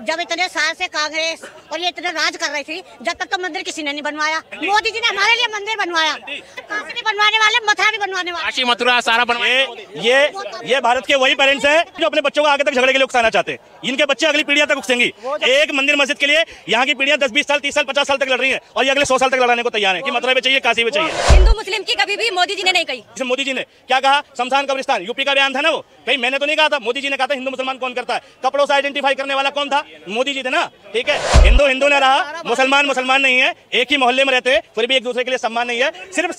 जब इतने साल से कांग्रेस और ये इतने राज कर रही थी, जब तक तो मंदिर किसी ने नहीं बनवाया। मोदी जी ने हमारे लिए मंदिर बनवाया, काशी बनवाने वाले, मथुरा भी बनवाने वाले, काशी मथुरा सारा बनवाया। ये भारत के वही पेरेंट्स हैं जो अपने बच्चों को आगे तक झगड़े के लिए उकसाना चाहते हैं। इनके बच्चे अगली पीढ़ियां तक उकसेंगी। एक मंदिर मस्जिद के लिए यहाँ की पीढ़ियां 10-20 साल, 30 साल, 50 साल तक लड़ रही है और ये अगले 100 साल तक लड़ाने को तैयार है कि मथुरा में चाहिए, काशी में चाहिए। हिंदू मुस्लिम की कभी भी मोदी जी ने नहीं कही। मोदी जी ने क्या कहा? शमशान कब्रिस्तान, यूपी का बयान था ना वो, कहीं मैंने तो नहीं कहा था, मोदी जी ने कहा था। हिंदू मुसलमान कौन करता है? कपड़ों से आइडेंटिफाई करने वाला कौन था? मोदी जी थे ना। ठीक है, हिंदू हिंदू ने रहा, मुसलमान मुसलमान नहीं है, एक ही मोहल्ले में रहते हैं, फिर भी एक दूसरे के लिए सम्मान नहीं है। सिर्फ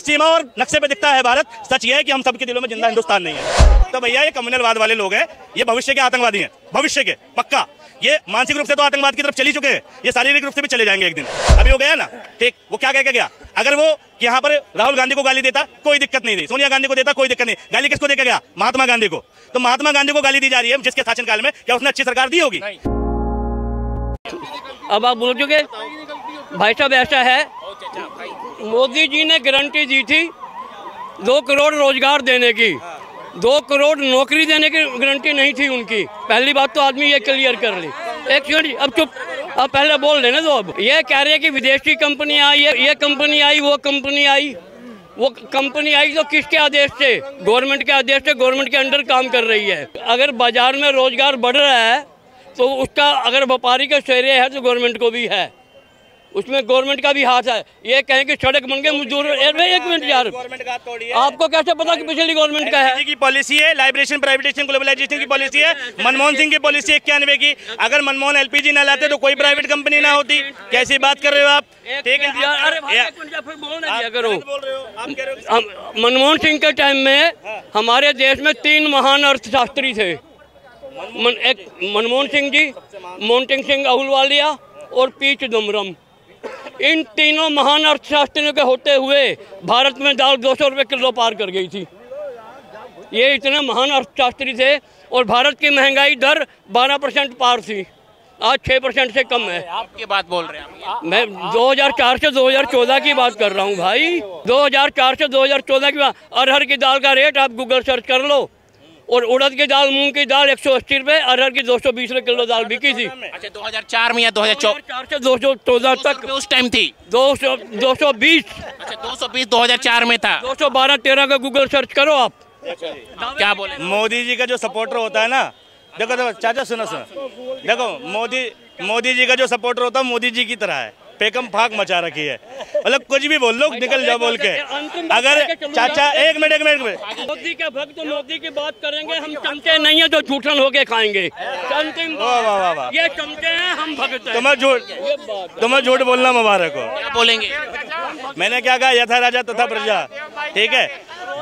सीमा और नक्शे पे दिखता है भारत। सच ये है कि हम सबके दिलों में जिंदा हिंदुस्तान नहीं है। तो भैया ये कम्युनलवाद वाले लोग हैं, ये भविष्य के आतंकवादी हैं, भविष्य के पक्का। ये मानसिक रूप से तो आतंकवाद की तरफ चली चुके हैं, ये शारीरिक रूप से भी चले जाएंगे एक दिन। अभी हो गया ना, ठीक, वो क्या कह के गया? अगर वो यहाँ पर राहुल गांधी को गाली देता कोई दिक्कत नहीं थी, सोनिया गांधी को देता कोई दिक्कत नहीं। गाली किसको देके गया? महात्मा गांधी को। तो महात्मा गांधी को गाली दी जा रही है जिसके शासनकाल में, क्या उसने अच्छी सरकार दी होगी? अब आप बोल चुके भाई साहब, ऐसा है, मोदी जी ने गारंटी दी थी 2 करोड़ रोजगार देने की, 2 करोड़ नौकरी देने की गारंटी नहीं थी उनकी। पहली बात तो आदमी ये क्लियर कर ली। एक सेकंड, अब चुप, अब पहले बोल देना। तो अब ये कह रहे हैं कि विदेशी कंपनी आई है, ये कंपनी आई, वो कंपनी आई। वो कंपनी आई तो किसके आदेश से? गवर्नमेंट के आदेश से, गवर्नमेंट के अंडर काम कर रही है। अगर बाजार में रोजगार बढ़ रहा है तो उसका अगर व्यापारी का श्रेय है तो गवर्नमेंट को भी है, उसमें गवर्नमेंट का भी हाथ है। ये कहें कि सड़क बन गए, मजदूर, एक मिनट यार, आपको कैसे पता कि पिछली गवर्नमेंट का है? की पॉलिसी है, लाइब्रेशन, प्राइवेटाइजेशन, ग्लोबलाइजेशन की पॉलिसी है। मनमोहन सिंह की पॉलिसी 91 की। अगर मनमोहन LPG न लाते तो कोई प्राइवेट कंपनी ना होती। कैसी बात कर रहे हो आप? ठीक है, मनमोहन सिंह के टाइम में हमारे देश में 3 महान अर्थशास्त्री थे। एक मनमोहन सिंह जी, मोहन सिंह अहलूवालिया और P चिदम्बरम। इन तीनों महान अर्थशास्त्रियों के होते हुए भारत में दाल 200 रुपये किलो पार कर गई थी। ये इतने महान अर्थशास्त्री थे और भारत की महंगाई दर 12% पार थी, आज 6% से कम है। आपकी बात बोल रहे हैं? मैं 2004 से 2014 की बात कर रहा हूँ भाई, 2004 से 2014 की बात। अरहर की दाल का रेट आप गूगल सर्च कर लो, और उड़द की दाल, मूंग की दाल 180 रुपये, अरहर की 220 रुपये किलो दाल बिकी थी। अच्छा, 2004 में या 2004 से 2014 तक उस टाइम थी 220। अच्छा, 220 2004 में था। 212-13 का गूगल सर्च करो आप। क्या बोले? मोदी जी का जो सपोर्टर होता है ना, देखो चाचा सुनो, देखो मोदी जी का जो सपोर्टर होता है मोदी जी की तरह है, पेकम फाक मचा रखी है। मतलब कुछ भी बोल लो, निकल जाओ बोल के। अगर चाचा एक मिनट मोदी के भक्त मोदी की बात करेंगे, हम चमचे नहीं है तो झूठन होके खाएंगे। ये चमचे हैं, हम भक्त हैं। तुम्हें झूठ बोलना मुबारक हो। क्या बोलेंगे? मैंने क्या कहा? यथा राजा तथा प्रजा। ठीक है,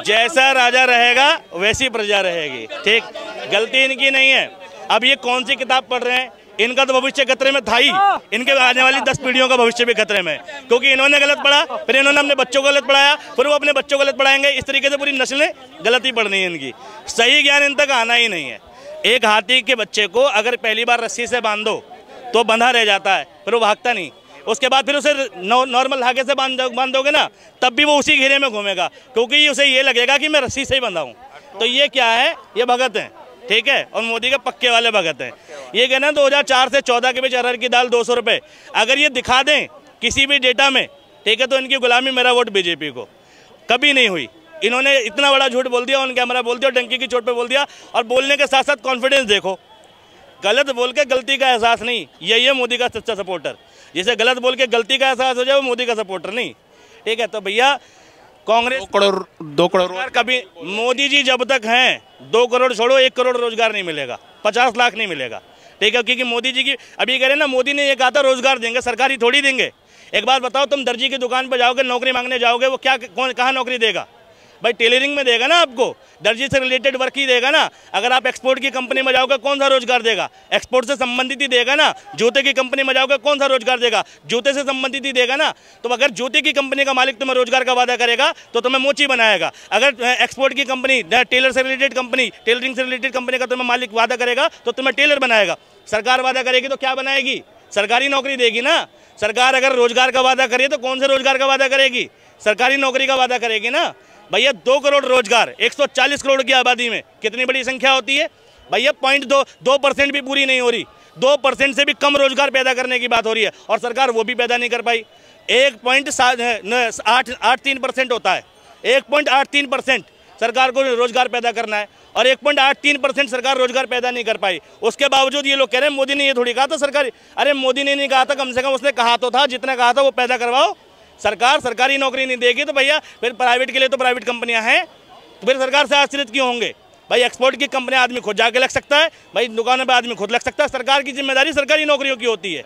जैसा राजा रहेगा वैसी प्रजा रहेगी। ठीक, गलती इनकी नहीं है। अब ये कौन सी किताब पढ़ रहे हैं? इनका तो भविष्य खतरे में था ही, इनके आने वाली 10 पीढ़ियों का भविष्य भी खतरे में, क्योंकि इन्होंने गलत पढ़ा, फिर इन्होंने अपने बच्चों को गलत पढ़ाया, फिर वो अपने बच्चों को गलत पढ़ाएंगे। इस तरीके से पूरी नस्लें गलत ही पढ़नी है इनकी। सही ज्ञान इन तक आना ही नहीं है। एक हाथी के बच्चे को अगर पहली बार रस्सी से बांधो तो बंधा रह जाता है, फिर वो भागता नहीं। उसके बाद फिर उसे नॉर्मल धागे से बांधोगे ना, तब भी वो उसी घेरे में घूमेगा, क्योंकि उसे ये लगेगा कि मैं रस्सी से ही बंधा हूँ। तो ये क्या है? ये भगत हैं। ठीक है, और मोदी के पक्के वाले भगत हैं। ये कहना 2004 से 14 के बीच अरहर की दाल 200 रुपये, अगर ये दिखा दें किसी भी डेटा में, ठीक है, तो इनकी गुलामी, मेरा वोट बीजेपी को, कभी नहीं हुई। इन्होंने इतना बड़ा झूठ बोल दिया, ऑन कैमरा बोल दिया, डंकी की चोट पे बोल दिया, और बोलने के साथ साथ कॉन्फिडेंस देखो। गलत बोल के गलती का एहसास नहीं, यही है मोदी का सच्चा सपोर्टर। जिसे गलत बोल के गलती का एहसास हो जाए वो मोदी का सपोर्टर नहीं। ठीक है, तो भैया कांग्रेस 2 करोड़ कभी, मोदी जी जब तक हैं 2 करोड़ छोड़ो, 1 करोड़ रोजगार नहीं मिलेगा, 50 लाख नहीं मिलेगा। ठीक है, क्योंकि मोदी जी की अभी कह रहे हैं ना, मोदी ने ये कहा था रोजगार देंगे, सरकारी थोड़ी देंगे। एक बात बताओ, तुम दर्जी की दुकान पर जाओगे, नौकरी मांगने जाओगे, वो क्या कहाँ नौकरी देगा भाई? टेलरिंग में देगा ना आपको, दर्जी से रिलेटेड वर्क ही देगा ना। अगर आप एक्सपोर्ट की कंपनी में जाओगे कौन सा रोजगार देगा? एक्सपोर्ट से संबंधित ही देगा ना। जूते की कंपनी में जाओगे कौन सा रोजगार देगा? जूते से संबंधित ही देगा ना। तो अगर जूते की कंपनी का मालिक तुम्हें रोजगार का वादा करेगा तो तुम्हें मोची बनाएगा। अगर एक्सपोर्ट की कंपनी, टेलर से रिलेटेड कंपनी, टेलरिंग से रिलेटेड कंपनी का तुम्हें मालिक वादा करेगा तो तुम्हें टेलर बनाएगा। सरकार वादा करेगी तो क्या बनाएगी? सरकारी नौकरी देगी ना। सरकार अगर रोजगार का वादा करे तो कौन से रोजगार का वादा करेगी? सरकारी नौकरी का वादा करेगी ना। भैया 2 करोड़ रोजगार 140 करोड़ की आबादी में कितनी बड़ी संख्या होती है भैया? 0.2% भी पूरी नहीं हो रही। 2% से भी कम रोजगार पैदा करने की बात हो रही है और सरकार वो भी पैदा नहीं कर पाई। 1.83% होता है, 1.83% सरकार को रोजगार पैदा करना है और 1.83% सरकार रोजगार पैदा नहीं कर पाई। उसके बावजूद ये लोग कह रहे हैं मोदी ने ये थोड़ी कहा था सरकारी, अरे मोदी ने नहीं कहा था, कम से कम उसने कहा तो था जितना कहा था वो पैदा करवाओ। सरकार सरकारी नौकरी नहीं देगी तो भैया फिर प्राइवेट के लिए तो प्राइवेट कंपनियां हैं, तो फिर सरकार से आश्रित क्यों होंगे भाई? एक्सपोर्ट की कंपनियां आदमी खुद जाके लग सकता है भाई, दुकानों पे आदमी खुद लग सकता है। सरकार की जिम्मेदारी सरकारी नौकरियों की होती है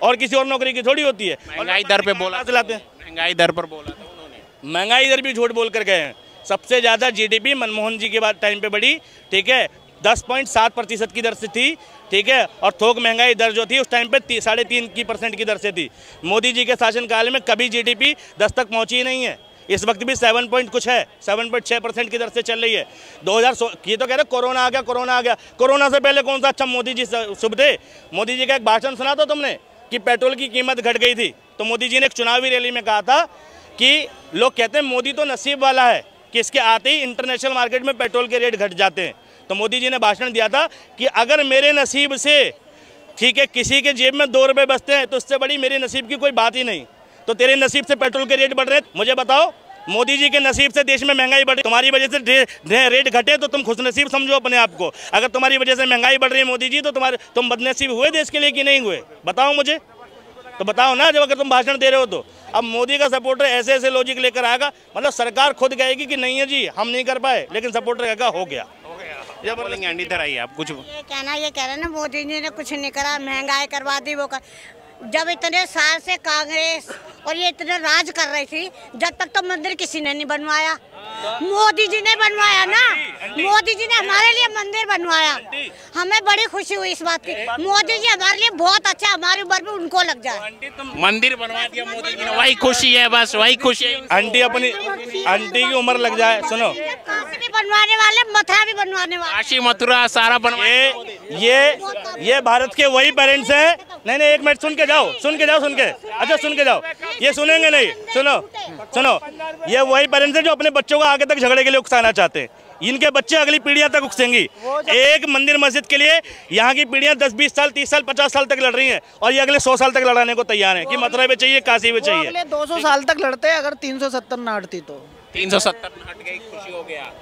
और किसी और नौकरी की थोड़ी होती है। महंगाई दर पे बोला चलाते हैं, महंगाई दर पर बोला था उन्होंने। महंगाई दर भी झूठ बोल कर गए हैं। सबसे ज़्यादा जीडीपी मनमोहन जी के बाद टाइम पे बढ़ी, ठीक है, 10.7% की दर से थी, ठीक है, और थोक महंगाई दर जो थी उस टाइम पे 3.5% की दर से थी। मोदी जी के शासनकाल में कभी जीडीपी 10 तक पहुंची ही नहीं है। इस वक्त भी 7.6% की दर से चल रही है। 2016 ये तो कह रहे कोरोना आ गया, कोरोना आ गया। कोरोना से पहले कौन सा अच्छा मोदी जी शुभ थे? मोदी जी का एक भाषण सुना था तुमने कि पेट्रोल की कीमत घट गई थी, तो मोदी जी ने एक चुनावी रैली में कहा था कि लोग कहते हैं मोदी तो नसीब वाला है कि इसके आते ही इंटरनेशनल मार्केट में पेट्रोल के रेट घट जाते हैं। तो मोदी जी ने भाषण दिया था कि अगर मेरे नसीब से, ठीक है, किसी के जेब में 2 रुपये बचते हैं तो इससे बड़ी मेरे नसीब की कोई बात ही नहीं। तो तेरे नसीब से पेट्रोल के रेट बढ़ रहे हैं, मुझे बताओ मोदी जी के नसीब से देश में महंगाई बढ़ रही, तुम्हारी वजह से रेट घटे तो तुम खुशनसीब समझो अपने आप को। अगर तुम्हारी वजह से महंगाई बढ़ रही है मोदी जी तो तुम बदनसीब हुए देश के लिए कि नहीं हुए? बताओ मुझे, तो बताओ ना, जब अगर तुम भाषण दे रहे हो तो। अब मोदी का सपोर्टर ऐसे ऐसे लॉजिक लेकर आएगा, मतलब सरकार खुद कहेगी कि नहीं है जी हम नहीं कर पाए, लेकिन सपोर्टर कहेगा हो गया। क्या बोलेंगे आंटी? इधर आइए आप। कुछ ये कह रहे ना मोदी जी ने कुछ नहीं करा, महंगाई करवा दी, वो कर। जब इतने साल से कांग्रेस और ये इतने राज कर रही थी, जब तक तो मंदिर किसी ने नहीं बनवाया, मोदी जी ने बनवाया ना। मोदी जी ने हमारे लिए मंदिर बनवाया, हमें बड़ी खुशी हुई इस बात की। मोदी जी हमारे लिए बहुत अच्छा, हमारी उम्र में उनको लग जाए। मंदिर बनवा दिया मोदी जी ने, वही खुशी है, बस वही खुशी है। आंटी की उम्र लग जाए। सुनो, काशी भी बनवाने वाले, मथुरा भी बनवाने वाले, काशी मथुरा सारा बनवा। ये भारत के वही पेरेंट्स हैं। नहीं, एक मिनट सुन के जाओ। अच्छा सुन के जाओ, ये सुनेंगे नहीं। सुनो, ये वही पेरेंट्स हैं जो अपने बच्चों को आगे तक झगड़े के लिए उकसाना चाहते हैं। इनके बच्चे अगली पीढ़ियां तक उकसेंगी। एक मंदिर मस्जिद के लिए यहाँ की पीढ़ियां 10, 20 साल, 30 साल, 50 साल तक लड़ रही हैं और ये अगले 100 साल तक लड़ाने को तैयार हैं कि मथुरा भी चाहिए, काशी भी चाहिए। अगले 200 साल तक लड़ते हैं अगर 370 ना हटती तो। 370 हट गई, खुशी हो गया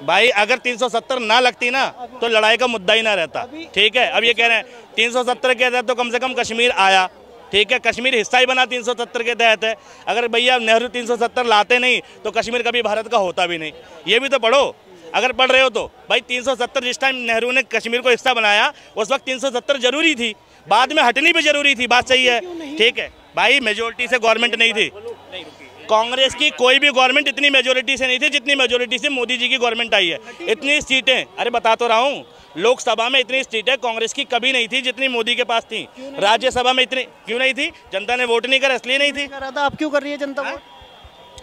भाई। अगर 370 ना लगती ना तो लड़ाई का मुद्दा ही ना रहता, ठीक है। अब ये कह रहे हैं 370 के तहत तो कम से कम कश्मीर आया, ठीक है, कश्मीर हिस्सा ही बना 370 के तहत है। अगर भैया नेहरू 370 लाते नहीं तो कश्मीर कभी भारत का होता भी नहीं। ये भी तो पढ़ो, अगर पढ़ रहे हो तो। भाई 370 जिस टाइम नेहरू ने कश्मीर को हिस्सा बनाया उस वक्त 370 जरूरी थी, बाद में हटनी भी जरूरी थी, बात सही है, ठीक है। भाई मेजोरिटी से गवर्नमेंट नहीं थी, कांग्रेस की कोई भी गवर्नमेंट इतनी मेजोरिटी से नहीं थी जितनी मेजोरिटी से मोदी जी की गवर्नमेंट आई है। इतनी सीटें, अरे बता तो रहा हूँ, लोकसभा में इतनी सीटें कांग्रेस की कभी नहीं थी जितनी मोदी के पास थी। राज्यसभा में इतनी क्यों नहीं थी? जनता ने वोट नहीं करा, इसलिए नहीं थी। अब क्यों कर रही है जनता वोट?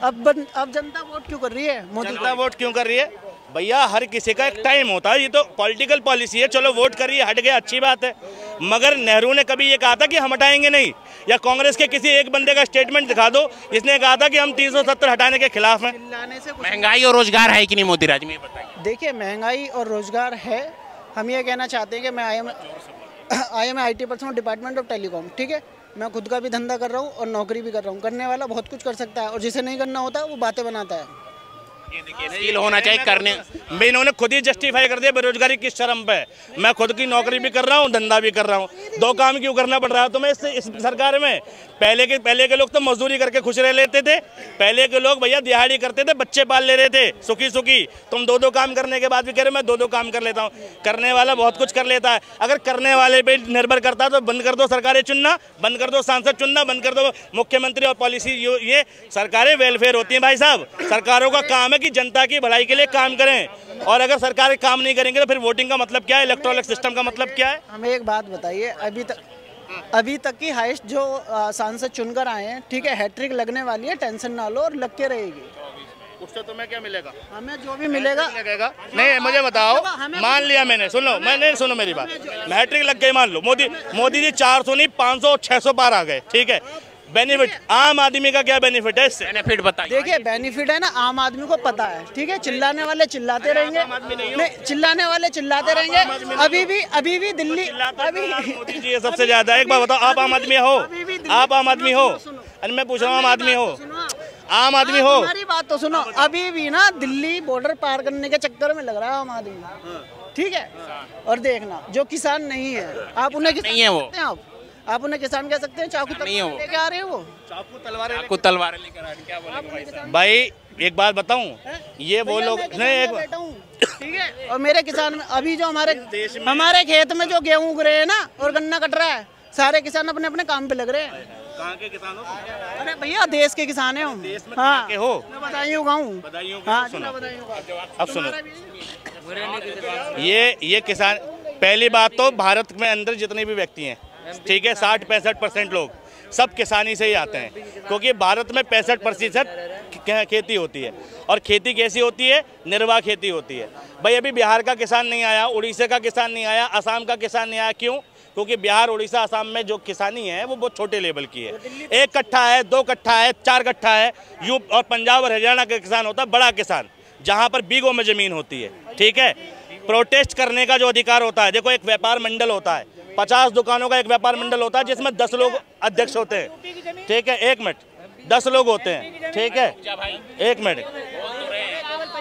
अब जनता वोट क्यों कर रही है? जनता वोट क्यों कर रही है? भैया हर किसी का एक टाइम होता है, ये तो पॉलिटिकल पॉलिसी है। चलो वोट कर रही है, हट गया, अच्छी बात है, मगर नेहरू ने कभी ये कहा था कि हम हटाएंगे नहीं? या कांग्रेस के किसी एक बंदे का स्टेटमेंट दिखा दो जिसने कहा था कि हम 370 हटाने के खिलाफ हैं? महंगाई और रोजगार है कि नहीं मोदी राज में, बताइए। देखिए, महंगाई और रोजगार है। हम ये कहना चाहते हैं कि मैं I am IT person department of telecom, ठीक है। मैं खुद का भी धंधा कर रहा हूँ और नौकरी भी कर रहा हूँ। करने वाला बहुत कुछ कर सकता है और जिसे नहीं करना होता वो बातें बनाता है। स्किल होना चाहिए करने में। इन्होंने खुद ही जस्टिफाई कर दिया बेरोजगारी किस शर्म पे। मैं खुद की नौकरी भी कर रहा हूँ, धंधा भी कर रहा हूँ, 2 काम क्यों करना पड़ रहा है तुम्हें इस सरकार में? पहले के लोग तो मजदूरी करके खुश रह लेते थे। पहले के लोग भैया दिहाड़ी करते थे, बच्चे पाल ले रहे थे सुखी। तुम 2 काम करने के बाद भी कह रहे मैं 2 काम कर लेता हूँ। करने वाला बहुत कुछ कर लेता है। अगर करने वाले पे निर्भर करता तो बंद कर दो सरकारें चुनना, बंद कर दो सांसद चुनना, बंद कर दो मुख्यमंत्री और पॉलिसी। ये सरकारें वेलफेयर होती हैं भाई साहब। सरकारों का काम है कि जनता की भलाई के लिए काम करें, और अगर सरकार काम नहीं करेंगे तो फिर वोटिंग का मतलब क्या है, इलेक्टोरल सिस्टम का मतलब क्या है? हमें एक बात बताइए, अभी तक की हाईएस्ट जो सांसद चुनकर आए हैं, ठीक है, हैट्रिक लगने वाली है, टेंशन ना लो और लग के रहेगी। उससे तुम्हें क्या मिलेगा? हमें जो भी मिलेगा लगेगा। नहीं मुझे बताओ, मान लिया मैंने, सुनो मेरी बात, हैट्रिक लग गई मान लो, मोदी जी 400 नहीं 500 600 पार आ गए, ठीक है। बेनिफिट आम आदमी का क्या बेनिफिट है इससे? बेनिफिट बताइए। देखिए बेनिफिट है ना, आम आदमी को पता है, ठीक है। चिल्लाने वाले चिल्लाते रहेंगे, नहीं चिल्लाने वाले चिल्लाते रहेंगे। अभी भी दिल्ली मोदी जी है सबसे ज्यादा। एक बार बताओ, आप आम आदमी हो? आप आम आदमी हो? अरे मैं पूछ रहा हूँ, आम आदमी हो? आम आदमी हो? हमारी बात तो सुनो, अभी भी ना दिल्ली बॉर्डर पार करने के चक्कर में लग रहा है आम आदमी, ठीक है। और देखना जो किसान नहीं है, आप उन्हें नहीं है वो, आप उन्हें किसान कह सकते हैं? चाकू तलवार लेके आ रहे हैं वो, चाकू तलवारें लेकर आ रहे हैं, क्या बोलेंगे भाई? एक बात बताऊं, ये वो लोग नहीं, ठीक है। और मेरे किसान अभी जो हमारे खेत में जो गेहूं उग रहे हैं ना और गन्ना कट रहा है, सारे किसान अपने अपने काम पे लग रहे हैं। कहाँ के किसान हो? अरे भैया देश के किसान हैं हम। हाँ के हो? बधाइयों गाऊं। हाँ सुनो, अब सुनो, ये किसान, पहली बात तो भारत में अंदर जितने भी व्यक्ति हैं, ठीक है, 60-65% लोग सब किसानी से ही आते हैं, क्योंकि भारत में 65% खेती होती है। और खेती कैसी होती है? निर्वाह खेती होती है। भाई अभी बिहार का किसान नहीं आया, उड़ीसा का किसान नहीं आया, असम का किसान नहीं आया। क्यों? क्योंकि बिहार, उड़ीसा, असम में जो किसानी है वो बहुत छोटे लेवल की है। 1 कट्ठा है, 2 कट्ठा है, 4 कट्ठा है। और पंजाब और हरियाणा का किसान होता है बड़ा किसान, जहाँ पर बीघों में ज़मीन होती है, ठीक है। प्रोटेस्ट करने का जो अधिकार होता है, देखो एक व्यापार मंडल होता है, 50 दुकानों का एक व्यापार मंडल होता है, जिसमें 10 लोग अध्यक्ष होते हैं, ठीक है। 1 मिनट, 10 लोग होते हैं, ठीक है। 1 मिनट,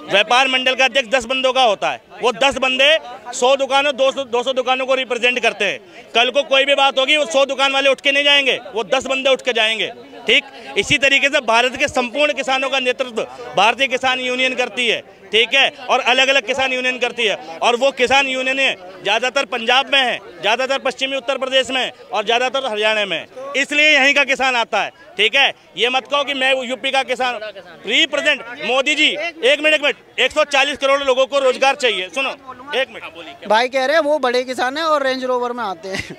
व्यापार मंडल का अध्यक्ष 10 बंदों का होता है। वो 10 बंदे 100 दुकानों 200 दुकानों को रिप्रेजेंट करते हैं। कल को कोई भी बात होगी, वो 100 दुकान वाले उठ के नहीं जाएंगे, वो 10 बंदे उठ के जाएंगे, ठीक। इसी तरीके से भारत के संपूर्ण किसानों का नेतृत्व भारतीय किसान यूनियन करती है, ठीक है। और अलग अलग किसान यूनियन करती है। और वो किसान यूनियन ज़्यादातर पंजाब में है, ज़्यादातर पश्चिमी उत्तर प्रदेश में और ज़्यादातर हरियाणा में, इसलिए यहीं का किसान आता है, ठीक है। ये मत कहो कि मैं यूपी का किसान रिप्रेजेंट। मोदी जी, एक मिनट, 140 करोड़ लोगों को रोजगार चाहिए। सुनो, 1 मिनट, भाई कह रहे हैं वो बड़े किसान हैं और रेंज रोवर में आते हैं।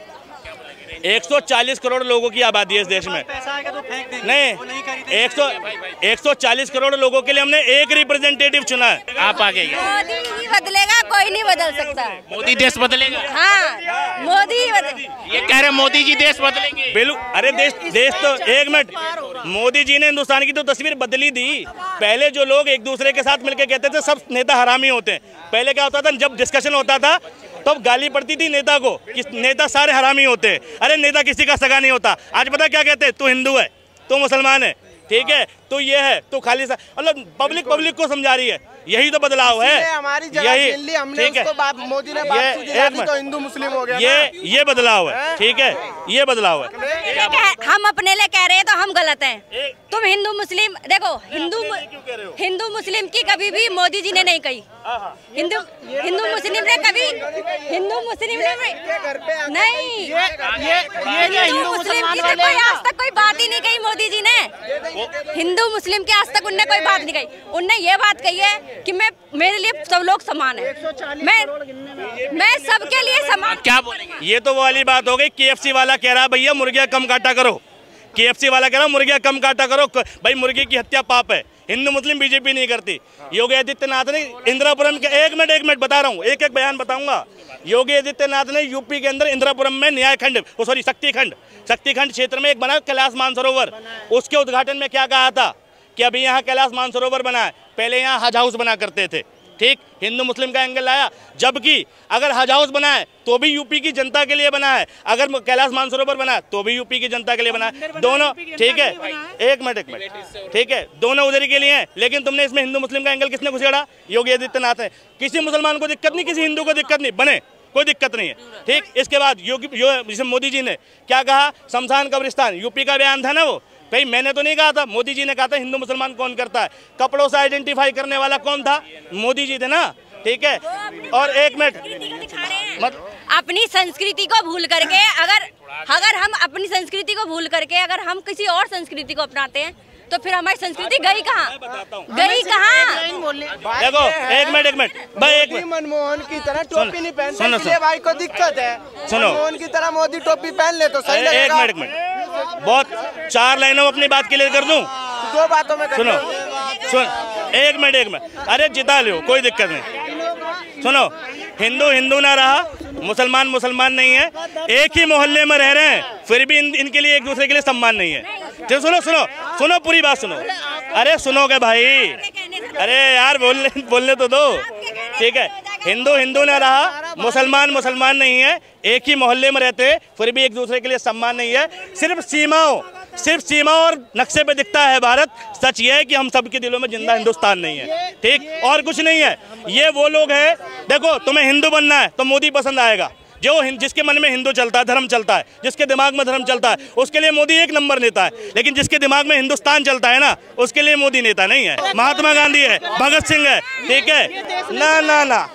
140 करोड़ लोगों की आबादी है इस देश में, नहीं 140 करोड़ लोगों के लिए हमने एक रिप्रेजेंटेटिव चुना है। आप आगे मोदी ही बदलेगा, कोई नहीं बदल सकता। मोदी देश बदलेगा? हाँ मोदी ही ये कह रहे मोदी जी देश बदलेंगे। बिल्कुल। अरे देश तो, 1 मिनट, मोदी जी ने हिंदुस्तान की तो तस्वीर बदली दी। पहले जो लोग एक दूसरे के साथ मिलकर कहते थे सब नेता हरामी होते हैं, पहले क्या होता था, जब डिस्कशन होता था तब गाली पड़ती थी नेता को कि नेता सारे हरामी होते हैं। अरे नेता किसी का सगा नहीं होता। आज पता क्या कहते हैं? तू हिंदू है, तू मुसलमान है, ठीक है, तो ये है, तो खाली मतलब पब्लिक को समझा रही है। यही तो बदलाव है, यही, हमने उसको बात, मोदी ने बात दी तो हिंदू मुस्लिम हो गया। ये बदलाव है, ठीक है, ये बदलाव है। हम अपने लिए कह रहे हैं तो हम गलत हैं। तुम हिंदू मुस्लिम देखो, हिंदू मुस्लिम की कभी भी मोदी जी ने नहीं कही। हिंदू मुस्लिम ने कभी, हिंदू मुस्लिम ने नहीं, हिंदू मुस्लिम की तो कोई आज तक कोई बात ही नहीं कही मोदी जी ने। हिंदू मुस्लिम की आज तक उनने कोई बात नहीं कही। उनने ये बात कही है कि मेरे लिए सब लोग समान है, मैं सबके लिए समान। क्या बोलेंगे? ये तो वो वाली बात हो गई, KFC वाला कह रहा भैया मुर्गियाँ कम काटा करो, KFC वाला कह रहा मुर्गियाँ कम काटा करो। भाई मुर्गी की हत्या पाप है, हिंदू मुस्लिम बीजेपी नहीं करती। योगी आदित्यनाथ ने इंदिरापुरम के, एक मिनट बता रहा हूँ, एक बयान बताऊंगा। योगी आदित्यनाथ ने यूपी के अंदर इंदिरापुरम में शक्तिखंड क्षेत्र में एक बना कैलाश मानसरोवर, उसके उद्घाटन में क्या कहा था कि अभी यहाँ कैलाश मानसरोवर बना है, पहले यहाँ हज हाउस बना करते थे, ठीक। हिंदू मुस्लिम का एंगल लाया, जबकि अगर हज हाउस बना है तो भी यूपी की जनता के लिए बना है, अगर कैलाश मानसरोवर बना है तो भी यूपी की जनता के लिए बना है, दोनों, ठीक है। एक मिनट, ठीक है, दोनों उधर के लिए हैं। लेकिन तुमने इसमें हिंदू मुस्लिम का एंगल किसने घुसेड़ा? योगी आदित्यनाथ है। किसी मुसलमान को दिक्कत नहीं, किसी हिंदू को दिक्कत नहीं, बने, कोई दिक्कत नहीं है, ठीक। इसके बाद मोदी जी ने क्या कहा? शमशान कब्रिस्तान, यूपी का बयान था ना वो। भाई मैंने तो नहीं कहा था, मोदी जी ने कहा था। हिंदू मुसलमान कौन करता है? कपड़ों से आइडेंटिफाई करने वाला कौन था? मोदी जी थे ना, ठीक है। और 1 मिनट, अपनी संस्कृति को भूल करके, अगर हम अपनी संस्कृति को भूल करके अगर हम किसी और संस्कृति को अपनाते हैं तो फिर हमारी संस्कृति गई कहाँ? देखो, एक मिनट भाई, मनमोहन की तरह टोपी नहीं पहनते भाई को दिक्कत है। मनमोहन की तरह मोदी टोपी पहन ले तो सही लगेगा। एक मिनट, बहुत 4 लाइनों में अपनी बात क्लियर कर दूं। 2 बातों में सुनो, एक मिनट, अरे जिता लो, कोई दिक्कत नहीं। सुनो, हिंदू ना रहा, मुसलमान नहीं है, एक ही मोहल्ले में रह रहे हैं, फिर भी इनके लिए एक दूसरे के लिए सम्मान नहीं है। चलो सुनो सुनो सुनो, पूरी बात सुनो। अरे सुनोगे भाई, अरे यार बोलने तो दो, ठीक है। हिंदू हिंदू न रहा, मुसलमान मुसलमान नहीं है, एक ही मोहल्ले में रहते हैं, फिर भी एक दूसरे के लिए सम्मान नहीं है। सिर्फ सीमाओं और नक्शे पे दिखता है भारत। सच ये है कि हम सबके दिलों में जिंदा हिंदुस्तान नहीं है, ठीक, और कुछ नहीं है। ये वो लोग हैं, देखो तुम्हें हिंदू बनना है तो मोदी पसंद आएगा, जिसके मन में हिंदू चलता है, धर्म चलता है, जिसके दिमाग में धर्म चलता है, उसके लिए मोदी एक नंबर नेता है। लेकिन जिसके दिमाग में हिंदुस्तान चलता है ना, उसके लिए मोदी नेता नहीं है। महात्मा गांधी है, भगत सिंह है, ठीक है ना ना ना।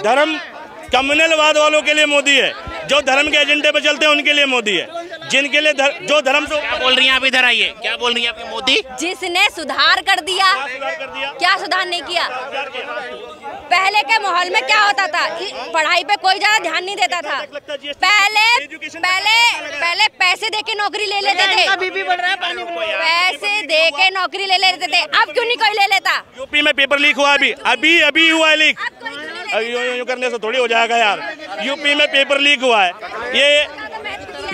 धर्म कम्युनलवाद वालों के लिए मोदी है, जो धर्म के एजेंडे पे चलते हैं उनके लिए मोदी है, जिनके लिए जो धर्म से। क्या बोल रही हैं आप? इधर आइए, क्या बोल रही हैं आपकी? मोदी जिसने सुधार कर दिया, क्या सुधार नहीं किया? पहले के माहौल में क्या होता था, पढ़ाई पे कोई ज्यादा ध्यान नहीं देता था। पहले पैसे दे के नौकरी ले लेते थे, पैसे दे के नौकरी ले लेते थे। अब क्यों नहीं कोई ले लेता? यूपी में पेपर लीक हुआ, अभी हुआ है लीक। यूं करने से थोड़ी हो जाएगा यार। यूपी में पेपर लीक हुआ है, ये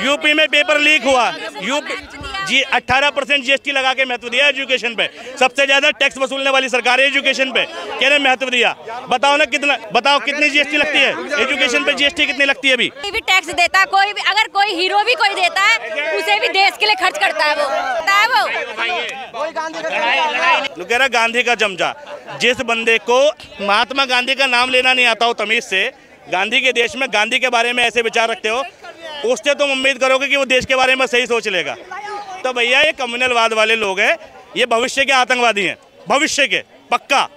यूपी में पेपर लीक हुआ। यूपी जी 18% जीएसटी लगा के महत्व दिया एजुकेशन पे। सबसे ज्यादा टैक्स वसूलने वाली सरकार है एजुकेशन पे, कहने महत्व दिया। बताओ ना कितना, बताओ कितनी जीएसटी लगती है एजुकेशन पे? जीएसटी कितनी लगती है? अभी कोई भी टैक्स देता, कोई भी, अगर कोई हीरो भी कोई देता है, उसे भी देश के लिए खर्च करता है वो। कह रहा गांधी का चमचा। जिस बंदे को महात्मा गांधी का नाम लेना नहीं आता हो तमीज से, गांधी के देश में गांधी के बारे में ऐसे विचार रखते हो, उससे तुम उम्मीद करोगे कि वो देश के बारे में सही सोच लेगा। तो भैया ये कम्युनलवाद वाले लोग हैं, ये भविष्य के आतंकवादी हैं, भविष्य के पक्का।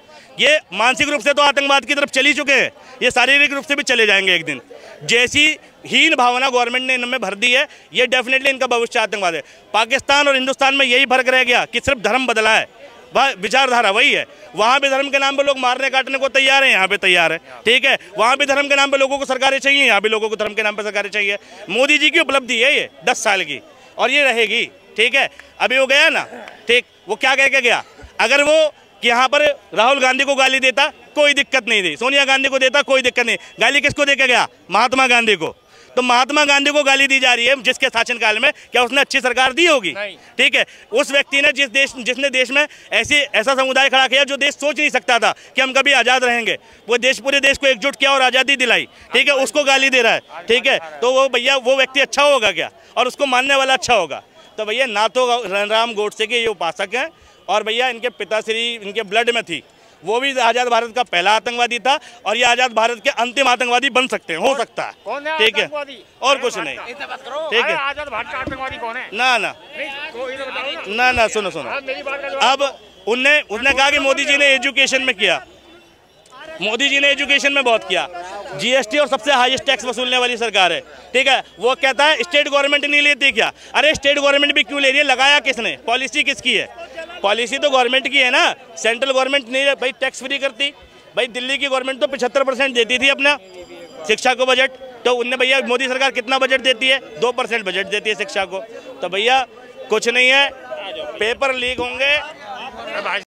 ये मानसिक रूप से तो आतंकवाद की तरफ चल ही चुके हैं, ये शारीरिक रूप से भी चले जाएंगे एक दिन। जैसी हीन भावना गवर्नमेंट ने इनमें भर दी है, ये डेफिनेटली इनका भविष्य आतंकवाद है। पाकिस्तान और हिंदुस्तान में यही फर्क रह गया कि सिर्फ धर्म बदला है, वह विचारधारा वही है। वहाँ भी धर्म के नाम पे लोग मारने काटने को तैयार हैं, यहाँ पे तैयार है, ठीक है। वहाँ भी धर्म के नाम पे लोगों को सरकारें चाहिए, यहाँ भी लोगों को धर्म के नाम पे सरकारें चाहिए। मोदी जी की उपलब्धि है ये 10 साल की, और ये रहेगी, ठीक है। अभी वो गया ना, ठीक, वो क्या कह के गया? अगर वो यहाँ पर राहुल गांधी को गाली देता कोई दिक्कत नहीं थी, सोनिया गांधी को देता कोई दिक्कत नहीं। गाली किसको दे के गया? महात्मा गांधी को। तो महात्मा गांधी को गाली दी जा रही है जिसके शासनकाल में, क्या उसने अच्छी सरकार दी होगी? ठीक है। उस व्यक्ति ने जिसने देश में ऐसा समुदाय खड़ा किया जो देश सोच नहीं सकता था कि हम कभी आज़ाद रहेंगे, वो पूरे देश को एकजुट किया और आज़ादी दिलाई, ठीक है, उसको गाली दे रहा है, ठीक है। तो वो भैया वो व्यक्ति अच्छा होगा क्या? और उसको मानने वाला अच्छा होगा? तो भैया ना तो रणराम गोडसे के ये उपासक हैं, और भैया इनके पिताश्री इनके ब्लड में थी, वो भी आज़ाद भारत का पहला आतंकवादी था, और ये आज़ाद भारत के अंतिम आतंकवादी बन सकते हैं, हो सकता है, ठीक है, और कुछ नहीं, ठीक है। आज़ाद भारत का आतंकवादी कौन है? ना सुनो। अब उसने कहा कि मोदी जी ने एजुकेशन में किया, मोदी जी ने एजुकेशन में बहुत किया। जीएसटी और सबसे हाईएस्ट टैक्स वसूलने वाली सरकार है, ठीक है। वो कहता है स्टेट गवर्नमेंट नहीं लेती क्या? अरे स्टेट गवर्नमेंट भी क्यों ले रही है? लगाया किसने? पॉलिसी किसकी है? पॉलिसी तो गवर्नमेंट की है ना, सेंट्रल गवर्नमेंट नहीं है भाई, टैक्स फ्री करती। भाई दिल्ली की गवर्नमेंट तो 75% देती थी अपना शिक्षा को बजट, तो उनने भैया मोदी सरकार कितना बजट देती है? 2% बजट देती है शिक्षा को। तो भैया कुछ नहीं है, पेपर लीक होंगे।